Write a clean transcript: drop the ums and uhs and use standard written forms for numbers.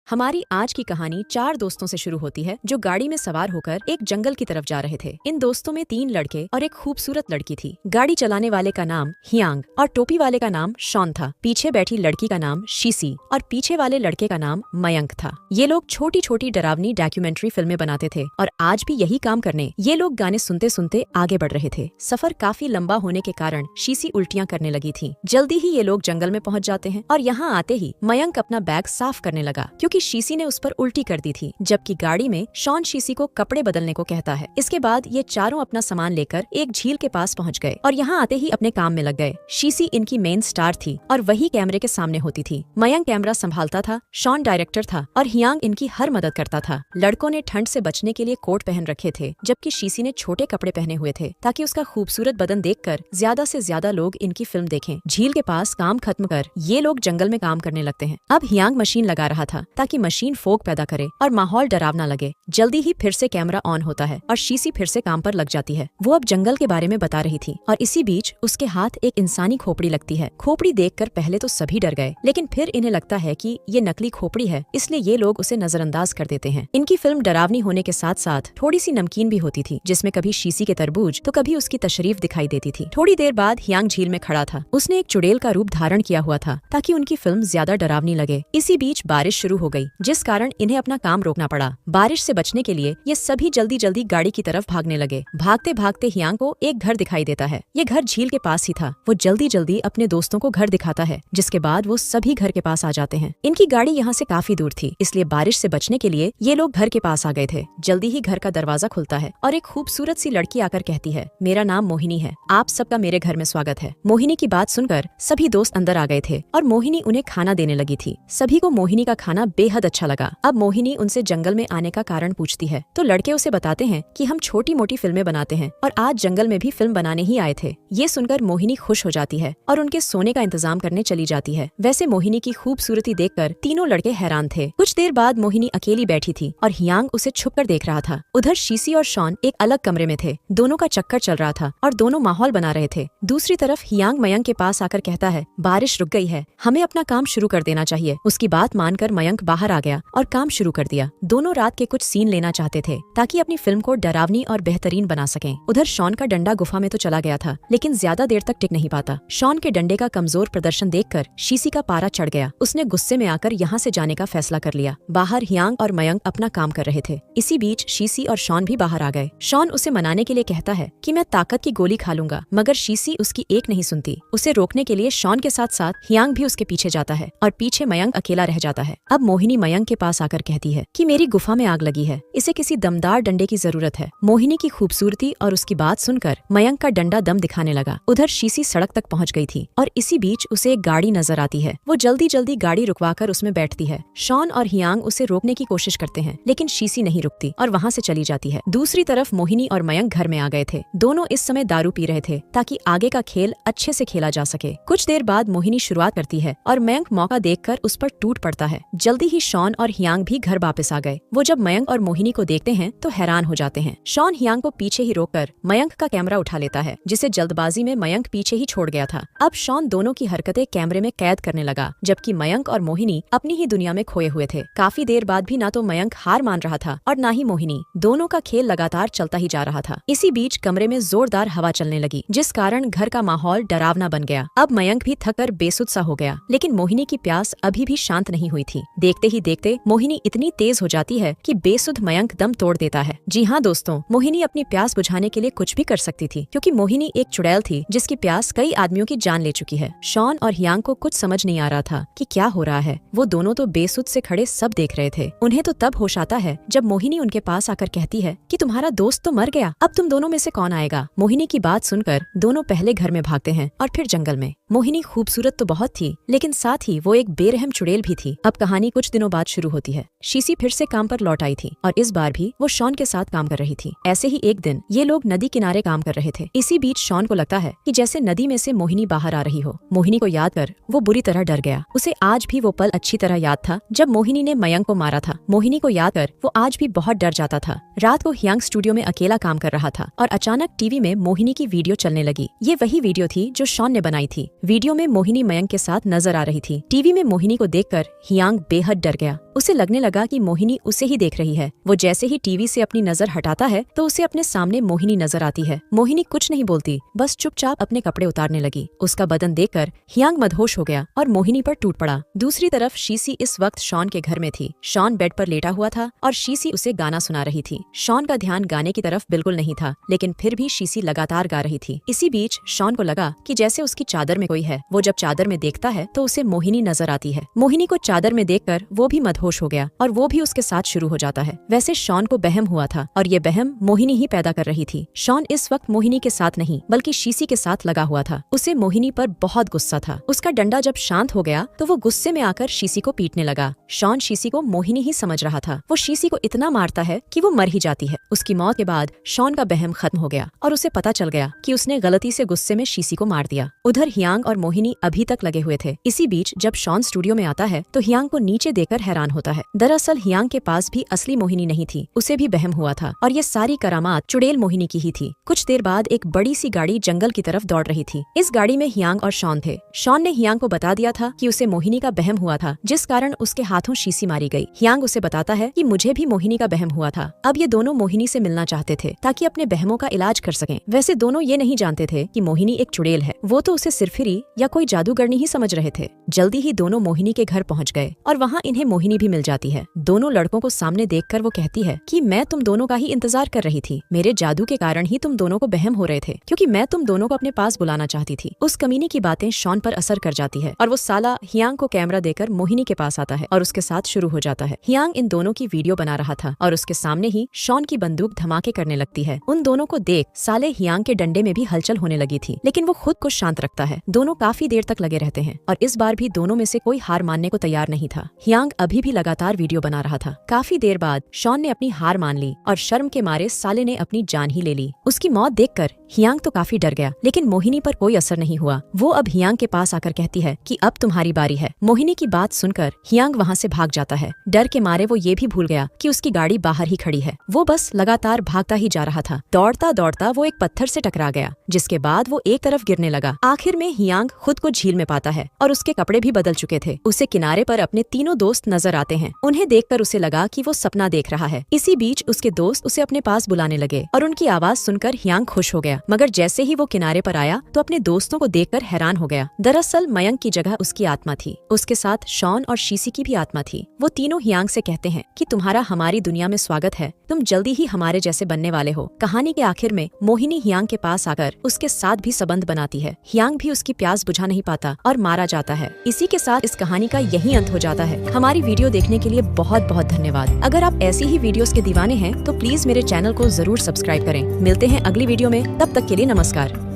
हमारी आज की कहानी 4 दोस्तों से शुरू होती है जो गाड़ी में सवार होकर एक जंगल की तरफ जा रहे थे। इन दोस्तों में 3 लड़के और एक खूबसूरत लड़की थी। गाड़ी चलाने वाले का नाम हियांग और टोपी वाले का नाम शॉन था। पीछे बैठी लड़की का नाम शीसी और पीछे वाले लड़के का नाम मयंक था। ये लोग छोटी छोटी डरावनी डॉक्यूमेंट्री फिल्में बनाते थे और आज भी यही काम करने ये लोग गाने सुनते सुनते आगे बढ़ रहे थे। सफर काफी लंबा होने के कारण शीसी उल्टियाँ करने लगी थी। जल्दी ही ये लोग जंगल में पहुँच जाते हैं और यहाँ आते ही मयंक अपना बैग साफ करने लगा क्योंकि शीसी ने उस पर उल्टी कर दी थी, जबकि गाड़ी में शॉन शीसी को कपड़े बदलने को कहता है। इसके बाद ये चारों अपना सामान लेकर एक झील के पास पहुंच गए और यहाँ आते ही अपने काम में लग गए। शीसी इनकी मेन स्टार थी और वही कैमरे के सामने होती थी। मयंक कैमरा संभालता था, शॉन डायरेक्टर था और हियांग इनकी हर मदद करता था। लड़कों ने ठंड से बचने के लिए कोट पहन रखे थे, जबकि शीसी ने छोटे कपड़े पहने हुए थे ताकि उसका खूबसूरत बदन देखकर ज्यादा से ज्यादा लोग इनकी फिल्म देखें। झील के पास काम खत्म कर ये लोग जंगल में काम करने लगते हैं। अब हियांग मशीन लगा रहा था ताकि मशीन फोग पैदा करे और माहौल डरावना लगे। जल्दी ही फिर से कैमरा ऑन होता है और शीसी फिर से काम पर लग जाती है। वो अब जंगल के बारे में बता रही थी और इसी बीच उसके हाथ एक इंसानी खोपड़ी लगती है। खोपड़ी देखकर पहले तो सभी डर गए, लेकिन फिर इन्हें लगता है कि ये नकली खोपड़ी है, इसलिए ये लोग उसे नजरअंदाज कर देते हैं। इनकी फिल्म डरावनी होने के साथ साथ थोड़ी सी नमकीन भी होती थी, जिसमें कभी शीसी के तरबूज तो कभी उसकी तशरीफ दिखाई देती थी। थोड़ी देर बाद हियांग झील में खड़ा था। उसने एक चुड़ैल का रूप धारण किया हुआ था ताकि उनकी फिल्म ज्यादा डरावनी लगे। इसी बीच बारिश शुरू हो गई, जिस कारण इन्हें अपना काम रोकना पड़ा। बारिश से बचने के लिए ये सभी जल्दी जल्दी गाड़ी की तरफ भागने लगे। भागते भागते हियांग को एक घर दिखाई देता है। ये घर झील के पास ही था। वो जल्दी जल्दी अपने दोस्तों को घर दिखाता है, जिसके बाद वो सभी घर के पास आ जाते हैं। इनकी गाड़ी यहाँ से काफी दूर थी, इसलिए बारिश से बचने के लिए ये लोग घर के पास आ गए थे। जल्दी ही घर का दरवाजा खुलता है और एक खूबसूरत सी लड़की आकर कहती है, मेरा नाम मोहिनी है, आप सबका मेरे घर में स्वागत है। मोहिनी की बात सुनकर सभी दोस्त अंदर आ गए थे और मोहिनी उन्हें खाना देने लगी थी। सभी को मोहिनी का खाना बेहद अच्छा लगा। अब मोहिनी उनसे जंगल में आने का कारण पूछती है तो लड़के उसे बताते हैं कि हम छोटी मोटी फिल्में बनाते हैं और आज जंगल में भी फिल्म बनाने ही आए थे। ये सुनकर मोहिनी खुश हो जाती है और उनके सोने का इंतजाम करने चली जाती है। वैसे मोहिनी की खूबसूरती देखकर तीनों लड़के हैरान थे। कुछ देर बाद मोहिनी अकेली बैठी थी और हियांग उसे छुपकर देख रहा था। उधर शीसी और शॉन एक अलग कमरे में थे। दोनों का चक्कर चल रहा था और दोनों माहौल बना रहे थे। दूसरी तरफ हियांग मयंक के पास आकर कहता है, बारिश रुक गई है, हमें अपना काम शुरू कर देना चाहिए। उसकी बात मानकर मयंक बाहर आ गया और काम शुरू कर दिया। दोनों रात के कुछ सीन लेना चाहते थे ताकि अपनी फिल्म को डरावनी और बेहतरीन बना सकें। उधर शॉन का डंडा गुफा में तो चला गया था, लेकिन ज्यादा देर तक टिक नहीं पाता। शॉन के डंडे का कमजोर प्रदर्शन देखकर शीसी का पारा चढ़ गया। उसने गुस्से में आकर यहाँ से जाने का फैसला कर लिया। बाहर हियांग और मयंक अपना काम कर रहे थे। इसी बीच शीसी और शॉन भी बाहर आ गए। शॉन उसे मनाने के लिए कहता है कि मैं ताकत की गोली खा लूंगा, मगर शीसी उसकी एक नहीं सुनती। उसे रोकने के लिए शॉन के साथ साथ हियांग भी उसके पीछे जाता है और पीछे मयंक अकेला रह जाता है। अब मोहिनी मयंक के पास आकर कहती है कि मेरी गुफा में आग लगी है, इसे किसी दमदार डंडे की जरूरत है। मोहिनी की खूबसूरती और उसकी बात सुनकर मयंक का डंडा दम दिखाने लगा। उधर शीसी सड़क तक पहुंच गई थी और इसी बीच उसे एक गाड़ी नजर आती है। वो जल्दी जल्दी गाड़ी रुकवाकर उसमें बैठती है। शॉन और हियांग उसे रोकने की कोशिश करते हैं, लेकिन शीसी नहीं रुकती और वहाँ से चली जाती है। दूसरी तरफ मोहिनी और मयंक घर में आ गए थे। दोनों इस समय दारू पी रहे थे ताकि आगे का खेल अच्छे से खेला जा सके। कुछ देर बाद मोहिनी शुरुआत करती है और मयंक मौका देखकर उस पर टूट पड़ता है। जल्दी ही शॉन और हियांग भी घर वापस आ गए। वो जब मयंक और मोहिनी को देखते हैं तो हैरान हो जाते हैं। शॉन हियांग को पीछे ही रोककर मयंक का कैमरा उठा लेता है, जिसे जल्दबाजी में मयंक पीछे ही छोड़ गया था। अब शॉन दोनों की हरकतें कैमरे में कैद करने लगा, जबकि मयंक और मोहिनी अपनी ही दुनिया में खोए हुए थे। काफी देर बाद भी ना तो मयंक हार मान रहा था और ना ही मोहिनी। दोनों का खेल लगातार चलता ही जा रहा था। इसी बीच कमरे में जोरदार हवा चलने लगी, जिस कारण घर का माहौल डरावना बन गया। अब मयंक भी थक कर बेसुध सा हो गया, लेकिन मोहिनी की प्यास अभी भी शांत नहीं हुई थी। देखते ही देखते मोहिनी इतनी तेज हो जाती है कि बेसुध मयंक दम तोड़ देता है। जी हाँ दोस्तों, मोहिनी अपनी प्यास बुझाने के लिए कुछ भी कर सकती थी, क्योंकि मोहिनी एक चुड़ैल थी जिसकी प्यास कई आदमियों की जान ले चुकी है। शॉन और हियांग को कुछ समझ नहीं आ रहा था कि क्या हो रहा है। वो दोनों तो बेसुध से खड़े सब देख रहे थे। उन्हें तो तब होश आता है जब मोहिनी उनके पास आकर कहती है कि तुम्हारा दोस्त तो मर गया, अब तुम दोनों में से कौन आएगा। मोहिनी की बात सुनकर दोनों पहले घर में भागते हैं और फिर जंगल में। मोहिनी खूबसूरत तो बहुत थी, लेकिन साथ ही वो एक बेरहम चुड़ैल भी थी। अब कहानी कुछ दिनों बाद शुरू होती है। शीसी फिर से काम पर लौट आई थी और इस बार भी वो शॉन के साथ काम कर रही थी। ऐसे ही एक दिन ये लोग नदी किनारे काम कर रहे थे। इसी बीच शॉन को लगता है कि जैसे नदी में से मोहिनी बाहर आ रही हो। मोहिनी को याद कर वो बुरी तरह डर गया। उसे आज भी वो पल अच्छी तरह याद था जब मोहिनी ने मयंक को मारा था। मोहिनी को याद कर वो आज भी बहुत डर जाता था। रात को हियांग स्टूडियो में अकेला काम कर रहा था और अचानक टीवी में मोहिनी की वीडियो चलने लगी। ये वही वीडियो थी जो शॉन ने बनाई थी। वीडियो में मोहिनी मयंक के साथ नजर आ रही थी। टीवी में मोहिनी को देखकर हियांग बेहद बहुत डर गया। उसे लगने लगा कि मोहिनी उसे ही देख रही है। वो जैसे ही टीवी से अपनी नजर हटाता है तो उसे अपने सामने मोहिनी नजर आती है। मोहिनी कुछ नहीं बोलती, बस चुपचाप अपने कपड़े उतारने लगी। उसका बदन देखकर हियांग मदहोश हो गया और मोहिनी पर टूट पड़ा। दूसरी तरफ शीसी इस वक्त शॉन के घर में थी। शॉन बेड पर लेटा हुआ था और शीसी उसे गाना सुना रही थी। शॉन का ध्यान गाने की तरफ बिल्कुल नहीं था, लेकिन फिर भी शीसी लगातार गा रही थी। इसी बीच शॉन को लगा कि जैसे उसकी चादर में कोई है। वो जब चादर में देखता है तो उसे मोहिनी नजर आती है। मोहिनी को चादर में देखकर वो भी मदहोश हो गया और वो भी उसके साथ शुरू हो जाता है। वैसे शॉन को बहम हुआ था और ये बहम मोहिनी ही पैदा कर रही थी। शॉन इस वक्त मोहिनी के साथ नहीं बल्कि शीसी के साथ लगा हुआ था। उसे मोहिनी पर बहुत गुस्सा था। उसका डंडा जब शांत हो गया तो वो गुस्से में आकर शीसी को पीटने लगा। शॉन शीसी को मोहिनी ही समझ रहा था। वो शीसी को इतना मारता है कि वो मर ही जाती है। उसकी मौत के बाद शॉन का बहम खत्म हो गया और उसे पता चल गया कि उसने गलती से गुस्से में शीसी को मार दिया। उधर हियांग और मोहिनी अभी तक लगे हुए थे। इसी बीच जब शॉन स्टूडियो में आता है तो हियांग को नीचे देखकर हैरान होता है। दरअसल हियांग के पास भी असली मोहिनी नहीं थी, उसे भी बहम हुआ था और ये सारी करामात चुड़ैल मोहिनी की ही थी। कुछ देर बाद एक बड़ी सी गाड़ी जंगल की तरफ दौड़ रही थी। इस गाड़ी में हियांग और शॉन थे। शॉन ने हियांग को बता दिया था कि उसे मोहिनी का बहम हुआ था, जिस कारण उसके हाथों शीसी मारी गई। हियांग उसे बताता है कि मुझे भी मोहिनी का बहम हुआ था। अब ये दोनों मोहिनी से मिलना चाहते थे ताकि अपने बहमों का इलाज कर सकें। वैसे दोनों ये नहीं जानते थे कि मोहिनी एक चुड़ैल है। वो तो उसे सिरफिरी या कोई जादूगरनी ही समझ रहे थे। जल्दी ही दोनों मोहिनी के घर पहुँच गए और वहाँ इन्हें मोहिनी भी मिल जाती है। दोनों लड़कों को सामने देखकर वो कहती है कि मैं तुम दोनों का ही इंतजार कर रही थी। मेरे जादू के कारण ही तुम दोनों को बहम हो रहे थे, क्योंकि मैं तुम दोनों को अपने पास बुलाना चाहती थी। उस कमीनी की बातें शॉन पर असर कर जाती है और वो साला हियांग को कैमरा देकर मोहिनी के पास आता है और उसके साथ शुरू हो जाता है। हियांग इन दोनों की वीडियो बना रहा था और उसके सामने ही शॉन की बंदूक धमाके करने लगती है। उन दोनों को देख साले हियांग के डंडे में भी हलचल होने लगी थी, लेकिन वो खुद को शांत रखता है। दोनों काफी देर तक लगे रहते हैं और इस बार भी दोनों में से कोई हार मानने को तैयार नहीं था। हियांग अभी भी लगातार वीडियो बना रहा था। काफी देर बाद शॉन ने अपनी हार मान ली और शर्म के मारे साले ने अपनी जान ही ले ली। उसकी मौत देखकर हियांग तो काफी डर गया, लेकिन मोहिनी पर कोई असर नहीं हुआ। वो अब हियांग के पास आकर कहती है कि अब तुम्हारी बारी है। मोहिनी की बात सुनकर हियांग वहाँ से भाग जाता है। डर के मारे वो ये भी भूल गया कि उसकी गाड़ी बाहर ही खड़ी है। वो बस लगातार भागता ही जा रहा था। दौड़ता दौड़ता वो एक पत्थर से टकरा गया, जिसके बाद वो एक तरफ गिरने लगा। आखिर में हियांग खुद को झील में पाता है और उसके कपड़े भी बदल चुके थे। उसे किनारे पर अपने तीनों दोस्त नजर आते हैं। उन्हें देखकर उसे लगा कि वो सपना देख रहा है। इसी बीच उसके दोस्त उसे अपने पास बुलाने लगे और उनकी आवाज सुनकर हियांग खुश हो गया। मगर जैसे ही वो किनारे पर आया तो अपने दोस्तों को देखकर हैरान हो गया। दरअसल मयंक की जगह उसकी आत्मा थी। उसके साथ शॉन और शीसी की भी आत्मा थी। वो तीनों हियांग से कहते हैं कि तुम्हारा हमारी दुनिया में स्वागत है, तुम जल्दी ही हमारे जैसे बनने वाले हो। कहानी के आखिर में मोहिनी हियांग के पास आकर उसके साथ भी संबंध बनाती है। हियांग भी उसकी प्यास बुझा नहीं पाता और मारा जाता है। इसी के साथ इस कहानी का यही अंत हो जाता है। हमारी वीडियो देखने के लिए बहुत बहुत धन्यवाद। अगर आप ऐसी ही वीडियोस के दीवाने हैं तो प्लीज मेरे चैनल को जरूर सब्सक्राइब करें। मिलते हैं अगली वीडियो में, तब तक के लिए नमस्कार।